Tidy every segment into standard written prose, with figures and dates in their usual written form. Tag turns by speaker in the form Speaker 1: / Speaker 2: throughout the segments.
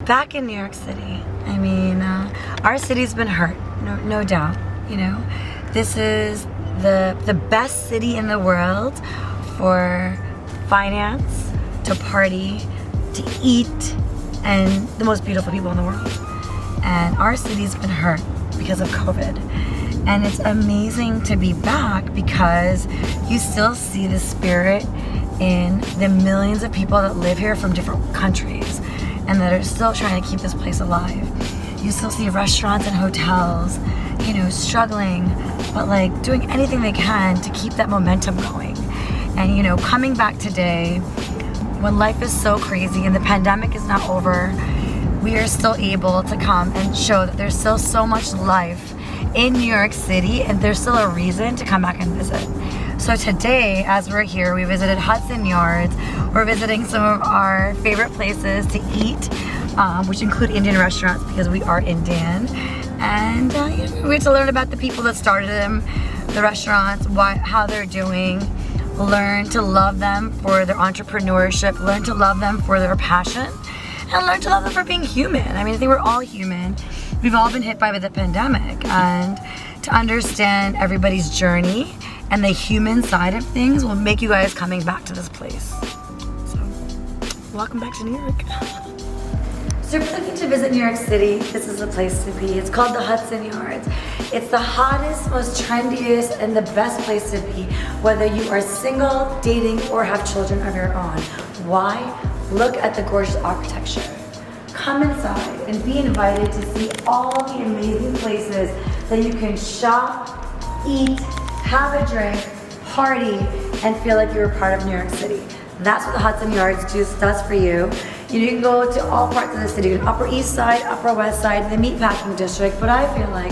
Speaker 1: back in New York City. I mean, our city's been hurt, no doubt, you know. This is the best city in the world for finance, to party, to eat, and the most beautiful people in the world. And our city's been hurt because of COVID. And it's amazing to be back because you still see the spirit in the millions of people that live here from different countries and that are still trying to keep this place alive. You still see restaurants and hotels, you know, struggling, but like doing anything they can to keep that momentum going. And you know, coming back today, when life is so crazy and the pandemic is not over, we are still able to come and show that there's still so much life in New York City and there's still a reason to come back and visit. So today, as we're here, we visited Hudson Yards. We're visiting some of our favorite places to eat, which include Indian restaurants because we are Indian. And you know, we get to learn about the people that started them, the restaurants, how they're doing, learn to love them for their entrepreneurship, learn to love them for their passion, and learn to love them for being human. I mean, I think we're all human. We've all been hit by the pandemic, and to understand everybody's journey and the human side of things will make you guys coming back to this place. So, welcome back to New York. So if you're looking to visit New York City, this is the place to be. It's called the Hudson Yards. It's the hottest, most trendiest, and the best place to be, whether you are single, dating, or have children of your own. Why? Look at the gorgeous architecture. Come inside and be invited to see all the amazing places that you can shop, eat, have a drink, party, and feel like you're a part of New York City. That's what the Hudson Yards does for you. You can go to all parts of the city, Upper East Side, Upper West Side, the Meatpacking District, but I feel like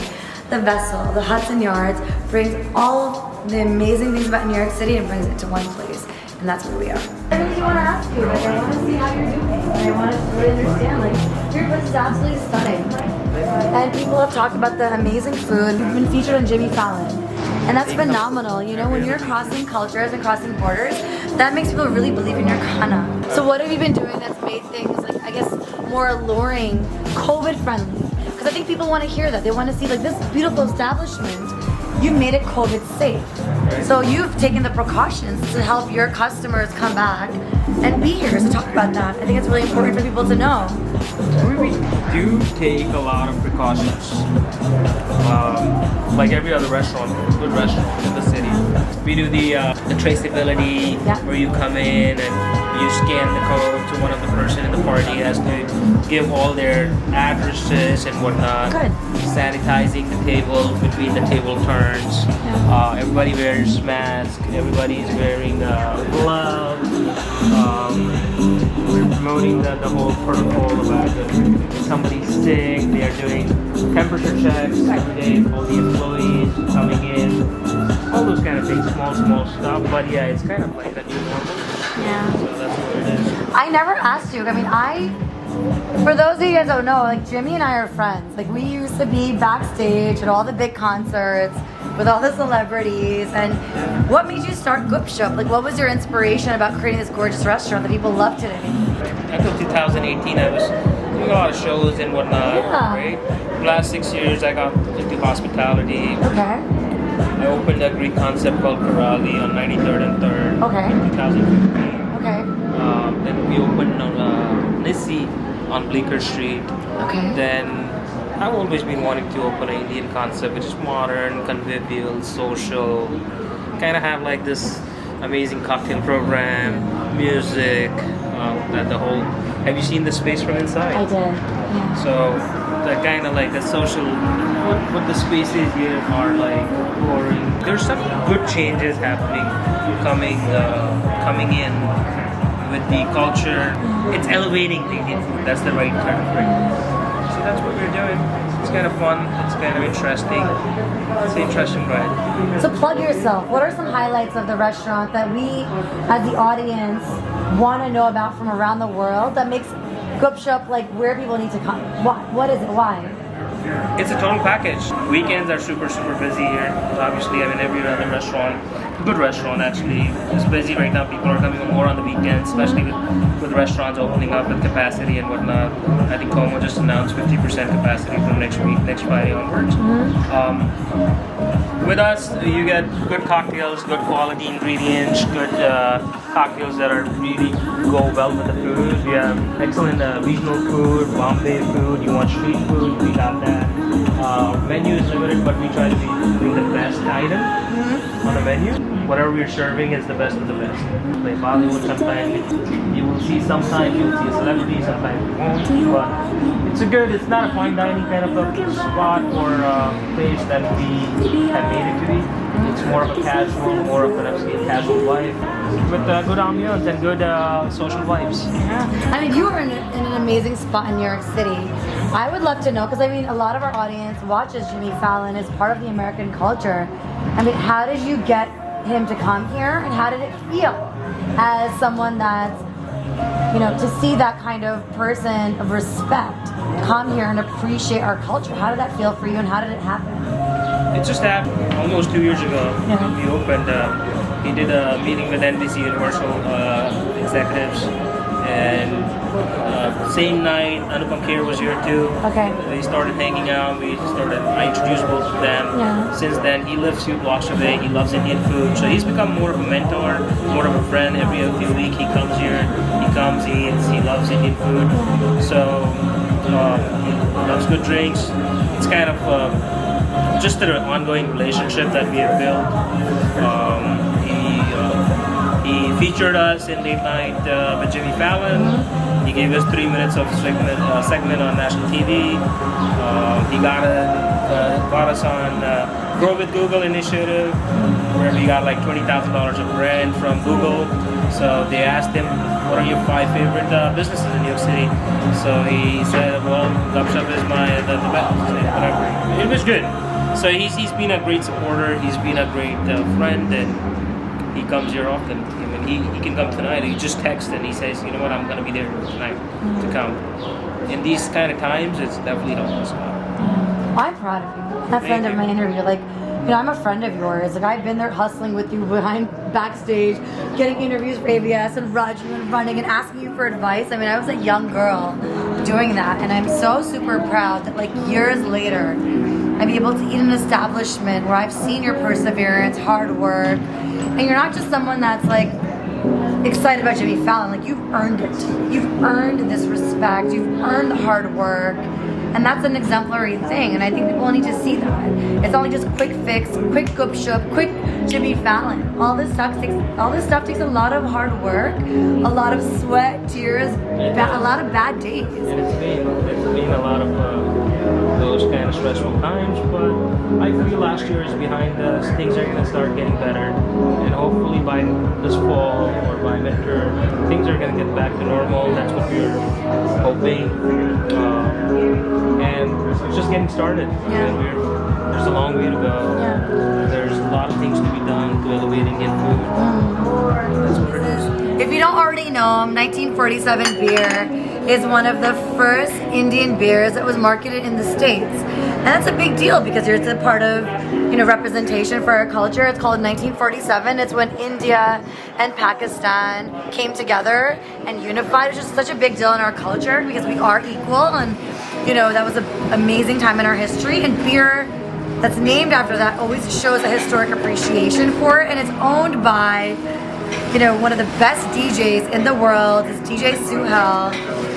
Speaker 1: the vessel, the Hudson Yards, brings all the amazing things about New York City and brings it to one place. And that's where we are. I really want to ask you, like, I want to see how you're doing. And I want to really understand, like, your place is absolutely stunning. And people have talked about the amazing food. We've been featured on Jimmy Fallon. And that's phenomenal. You know, when you're crossing cultures and crossing borders, that makes people really believe in your kana. So what have you been doing that's made things, like, I guess, more alluring, COVID friendly? Because I think people want to hear that. They want to see, like, this beautiful establishment, you made it COVID safe. So you've taken the precautions to help your customers come back and be here. So talk about that. I think it's really important for people to know.
Speaker 2: We do take a lot of precautions. Like every other restaurant, good restaurant in the city. We do the traceability, where you come in and you scan the code to one of the person in the party has to give all their addresses and whatnot.
Speaker 1: Good.
Speaker 2: Sanitizing the table between the table turns. Everybody wears masks. Everybody is wearing gloves. We're promoting the whole protocol about if somebody's sick. They are doing temperature checks every day for all the employees coming in. All those kind of things, small stuff. But yeah, it's kind of like a new normal.
Speaker 1: Yeah.
Speaker 2: So that's what it is.
Speaker 1: I never asked you. I mean, for those of you guys don't know, like, Jimmy and I are friends. Like, we used to be backstage at all the big concerts with all the celebrities. And what made you start Gup Shop? Like, what was your inspiration about creating this gorgeous restaurant that people love today?
Speaker 2: Until 2018, I was doing a lot of shows and whatnot.
Speaker 1: Yeah.
Speaker 2: Right? The last 6 years, I got into hospitality.
Speaker 1: Okay.
Speaker 2: I opened a Greek concept called Karali on 93rd and 3rd
Speaker 1: Okay.
Speaker 2: in 2015.
Speaker 1: Okay.
Speaker 2: Then we opened on Nissi on Bleecker Street.
Speaker 1: Okay.
Speaker 2: Then I've always been wanting to open an Indian concept, which is modern, convivial, social. Kind of have like this amazing cocktail program, music, that the whole. Have you seen the space from inside?
Speaker 1: I did. Yeah.
Speaker 2: So that kind of like the social, what the spaces here are like pouring. There's some good changes happening, coming in with the culture. It's elevating the Indian food. That's the right term for it. So that's what we're doing. It's kind of fun. It's kind of interesting. It's an interesting ride.
Speaker 1: So plug yourself. What are some highlights of the restaurant that we, as the audience, want to know about from around the world that makes Gup Shop like where people need to come? What is it? Why?
Speaker 2: It's a total package. Weekends are super busy here. Obviously, I mean, every other restaurant good restaurant actually. It's busy right now. People are coming more on the weekends, especially with restaurants opening up with capacity and whatnot. I think Como just announced 50% capacity from next week, next Friday onwards. With us, you get good cocktails, good quality ingredients, good cocktails that are really go well with the food. We have excellent regional food, Bombay food. You want street food, we got that. Menu is limited, but we try to bring the best item on the menu. Whatever we're serving is the best of the best. Like Bollywood, sometimes you will see, sometimes you'll see a celebrity, sometimes you won't. But it's not a fine dining kind of a spot or place that we have made it to be. It's more of a casual, more of an casual vibe with good ambiance and good social vibes.
Speaker 1: Yeah. I mean, you are in an amazing spot in New York City. I would love to know, because I mean, a lot of our audience watches Jimmy Fallon as part of the American culture. I mean, how did you get him to come here, and how did it feel as someone that's, you know, to see that kind of person of respect come here and appreciate our culture? How did that feel for you, and how did it happen?
Speaker 2: It just happened almost 2 years ago.
Speaker 1: Yeah.
Speaker 2: We opened, he did a meeting with NBC Universal executives, and same night Anupam Kher was here too.
Speaker 1: Okay.
Speaker 2: They started hanging out. I introduced both of them.
Speaker 1: Yeah.
Speaker 2: Since then, he lives 2 blocks away. He loves Indian food, so he's become more of a mentor, more of a friend. Every week he comes here. He comes, he eats. He loves Indian food, so he loves good drinks. It's kind of just an ongoing relationship that we have built. He featured us in late night with Jimmy Fallon. He gave us 3 minutes of segment on national TV. He got us on Grow with Google initiative, where we got like $20,000 of grant from Google. So they asked him, what are your 5 favorite businesses in New York City? So he said, well, Gupshup is the best, whatever. It was good. So he's been a great supporter. He's been a great friend, and he comes here often. I mean, he can come tonight. He just texts and he says, you know what, I'm going to be there tonight to come. In these kind of times, it's definitely helped us out.
Speaker 1: I'm proud of you. That's the end of my interview. Like, you know, I'm a friend of yours. Like, I've been there hustling with you backstage, getting interviews for ABS and running and asking you for advice. I mean, I was a young girl doing that, and I'm so super proud that, like, years later, I'm able to eat in an establishment where I've seen your perseverance, hard work, and you're not just someone that's like excited about Jimmy Fallon. Like, you've earned it. You've earned this respect. You've earned the hard work, and that's an exemplary thing. And I think people need to see that. It's only just quick fix, quick Gupshup, quick Jimmy Fallon. All this stuff takes a lot of hard work, a lot of sweat, tears, a lot of bad days.
Speaker 2: And it's been a lot of those kind of stressful times, but I feel last year is behind us. Things are going to start getting better, and hopefully by this fall or by winter, things are going to get back to normal. That's what we're hoping, and it's just getting started.
Speaker 1: Yeah.
Speaker 2: And there's a long way to go.
Speaker 1: Yeah.
Speaker 2: There's a lot of things to be done to elevate Indian food. That's what it is.
Speaker 1: If you don't already know, 1947 beer is one of the first Indian beers that was marketed in the States. And that's a big deal because it's a part of, you know, representation for our culture. It's called 1947. It's when India and Pakistan came together and unified. It's just such a big deal in our culture because we are equal, and, you know, that was an amazing time in our history. And beer that's named after that always shows a historic appreciation for it, and it's owned by, you know, one of the best DJs in the world is DJ Suhel.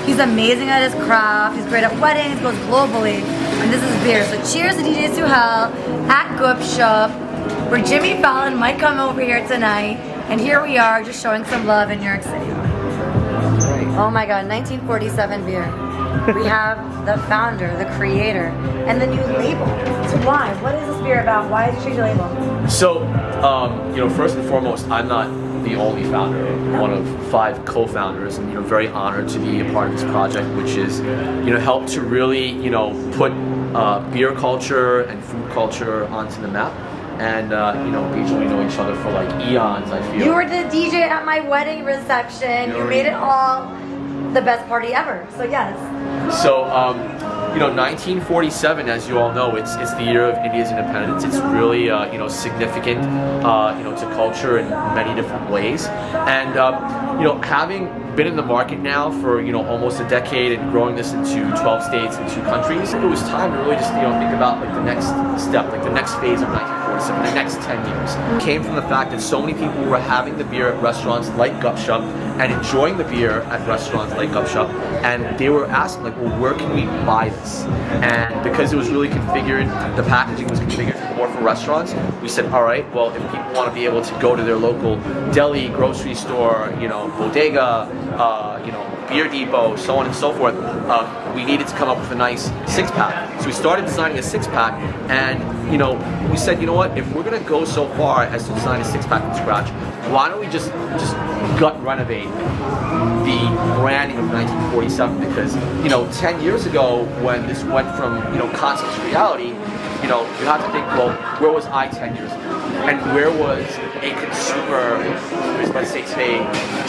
Speaker 1: He's amazing at his craft. He's great at weddings, goes globally, and this is beer. So cheers to DJ Suhel at Gupshup, where Jimmy Fallon might come over here tonight, and here we are just showing some love in New York City. Oh my God, 1947 beer. We have the founder, the creator, and the new label. So why? What is this beer about? Why did you change the label?
Speaker 3: So, you know, first and foremost, I'm not the only founder. I'm one of 5 co-founders, and, you know, very honored to be a part of this project, which is, you know, help to really, you know, put beer culture and food culture onto the map. And, you know, we usually know each other for like eons, I feel.
Speaker 1: You were the DJ at my wedding reception. You made it all the best party ever. So yes.
Speaker 3: So, 1947, as you all know, it's the year of India's independence. It's really significant to culture in many different ways. And having been in the market now for almost a decade and growing this into 12 states and 2 countries, it was time to really just think about like the next step, like the next phase of 1947, the next 10 years. It came from the fact that so many people were having the beer at restaurants like Gupshup and enjoying the beer at restaurants like Gupshup, and they were asking like, well, where can we buy this? And because it was really configured, the packaging was configured more for restaurants, we said, all right, well, if people want to be able to go to their local deli, grocery store, bodega, beer depot, so on and so forth, we needed to come up with a nice 6-pack. So we started designing a 6-pack, and we said, you know what, if we're gonna go so far as to design a 6-pack from scratch, why don't we just gut renovate the branding of 1947? Because 10 years ago, when this went from concept to reality, you have to think, well, where was I 10 years ago? And where was a consumer, let's say today,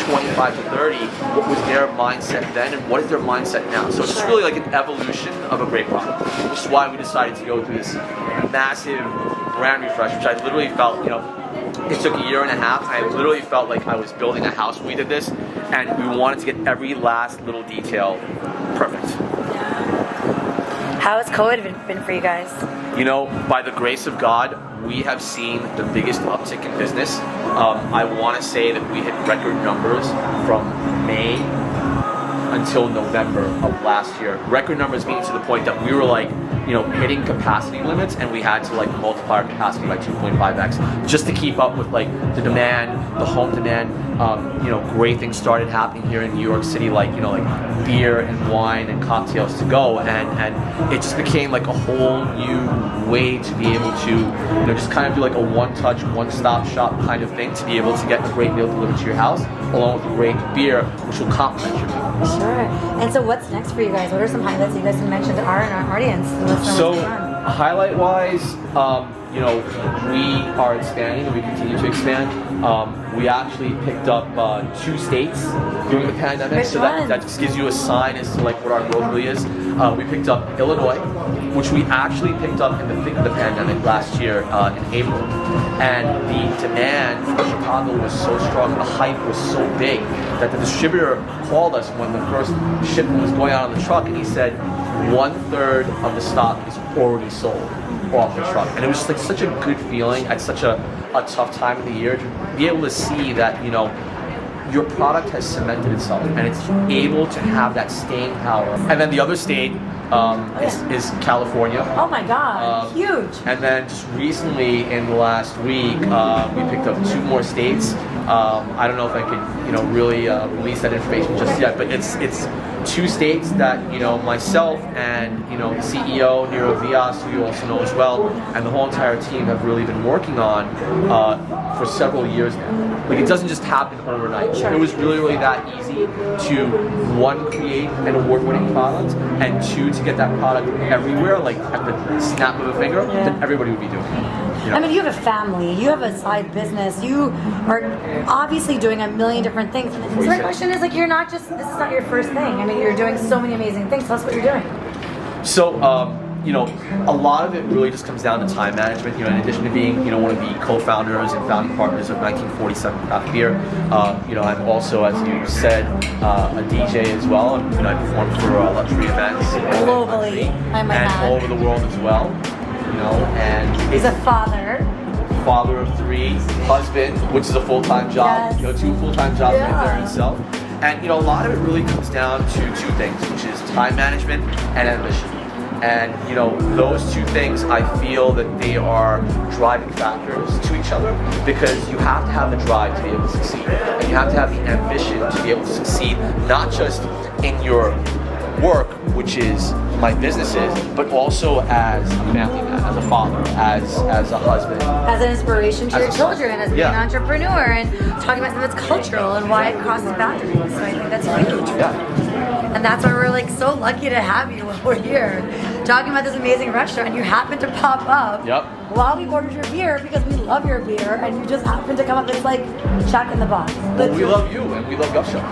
Speaker 3: 25 to 30, what was their mindset then and what is their mindset now? So it's just really like an evolution of a great product, which is why we decided to go through this massive brand refresh, which I literally felt, it took a year and a half. I literally felt like I was building a house when we did this, and we wanted to get every last little detail perfect.
Speaker 1: How has COVID been for you guys?
Speaker 3: By the grace of God, we have seen the biggest uptick in business. I want to say that we hit record numbers from May until November of last year. Record numbers meaning to the point that we were like, hitting capacity limits, and we had to like multiply our capacity by 2.5x just to keep up with like the demand, the home demand. Great things started happening here in New York City, like like beer and wine and cocktails to go, and it just became like a whole new way to be able to just kind of do like a one-touch, one-stop shop kind of thing to be able to get a great meal delivered to your house along with a great beer, which will complement your meal.
Speaker 1: Sure. And so what's next for you guys? What are some highlights you guys can mention to our audience?
Speaker 3: So highlight-wise, we are expanding and we continue to expand. We actually picked up 2 states during the pandemic,
Speaker 1: Which
Speaker 3: so
Speaker 1: one?
Speaker 3: that just gives you a sign as to like what our growth really is. We picked up Illinois, which we actually picked up in the thick of the pandemic last year in April, and the demand for Chicago was so strong, the hype was so big that the distributor called us when the first shipment was going out on the truck, and he said 1/3 of the stock is already sold off the truck. And it was just like such a good feeling at such a tough time of the year to be able to see that your product has cemented itself and it's able to have that staying power. And then the other state is California.
Speaker 1: Oh my God, huge.
Speaker 3: And then just recently in the last week, we picked up 2 more states. I don't know if I could, really release that information just yet, but it's 2 states that, myself and, the CEO, Nero Vias, who you also know as well, and the whole entire team have really been working on for several years now. Like, it doesn't just happen overnight. It was really that easy to, 1, create an award-winning product, and 2, to get that product everywhere, like at the snap of a finger, then everybody would be doing it.
Speaker 1: I mean, you have a family, you have a side business, you are obviously doing a million different things. So my question is, like, you're not just, this is not your first thing. I mean, you're doing so many amazing things. Tell us what you're doing.
Speaker 3: So, a lot of it really just comes down to time management. In addition to being, one of the co-founders and founding partners of 1947 Craft Beer, I'm also, as you said, a DJ as well. I perform for luxury events
Speaker 1: Globally, I might
Speaker 3: and
Speaker 1: add.
Speaker 3: all over the world as well. And
Speaker 1: He's a father
Speaker 3: of 3, husband, which is a full-time job.
Speaker 1: Yes.
Speaker 3: 2 full-time jobs right there in itself. And a lot of it really comes down to 2 things, which is time management and ambition. And those 2 things, I feel that they are driving factors to each other, because you have to have the drive to be able to succeed, and you have to have the ambition to be able to succeed, not just in your work, which is my businesses, but also as a family man, as a father, as a husband,
Speaker 1: as an inspiration to your children, as being an
Speaker 3: Yeah.
Speaker 1: entrepreneur, and talking about something that's cultural and why it crosses boundaries. So I think that's huge.
Speaker 3: Yeah.
Speaker 1: And that's why we're like so lucky to have you over here talking about this amazing restaurant. You happen to pop up while we ordered your beer, because we love your beer, and you just happen to come up. It's like check in the box.
Speaker 3: Well, we love you and we love Gupshup.